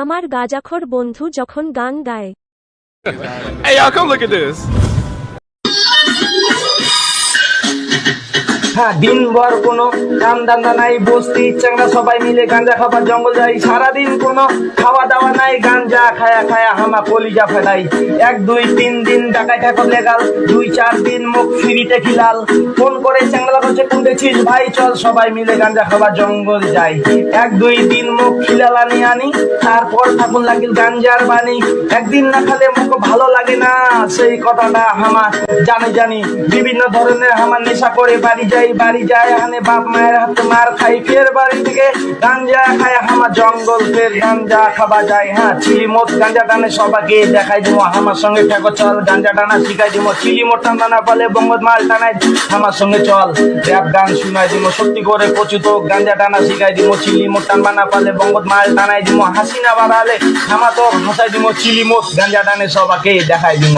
আমার গাঁজাখোর বন্ধু যখন গান গায়। Hey, y'all, come look at this. হ্যাঁ, দিনভর কোনো কাম ধান্দা নাই, বস্তি চ্যাংড়া সবাই মিলে গাঞ্জা খাবার জঙ্গল যাই। সারাদিন কোনো খাওয়া দাওয়া নাই, গাঞ্জা খায়া খায়া হামা কলিজা ফেলাই। 1 2 3 দিন ডাকাই ঠাকুর লেগাল, 2 4 দিন মুখ ফিরিতে খিলাল। ফোন করে চ্যাংড়া বলছে কোন দেখছিস ভাই, চল সবাই মিলে গাঞ্জা খাবার জঙ্গল যাই। 1 2 দিন মুখ খিলাল আনি তারপর থাকুন লাগিল গাঞ্জার বাণী। একদিন না খালে মুখ ভালো লাগে না, সেই কথাটা হামা জানি। বিভিন্ন ধরনের হামার নেশা করে বাড়ি যায় হানে বাপ মায়ের হাতে মার খাই, ফের বাড়ি থেকে গাঞ্জা খায় হামা জঙ্গল, ফের গাঞ্জা খাবা যায়। হ্যাঁ, চিলিমত গাঞ্জা টানে সবাইকে দেখাই দিব, আমার সঙ্গে থাকো চল গাঞ্জা টানা শিখাই দিব। চিলিমত টানা পালে বঙ্গত মাল টানাই, আমার সঙ্গে চল র‍্যাপ গান শুনাই দিব। সত্যি করে প্রচুত গাঞ্জা টানা শিখাই দিব, চিলিমত টানবা না পালে বঙ্গত মাল টানাই দিব। হাসি না বাড়ালে হামা তো হাসাই দিব, চিলিমত গাঞ্জা টানে সবাইকে দেখাই দিব।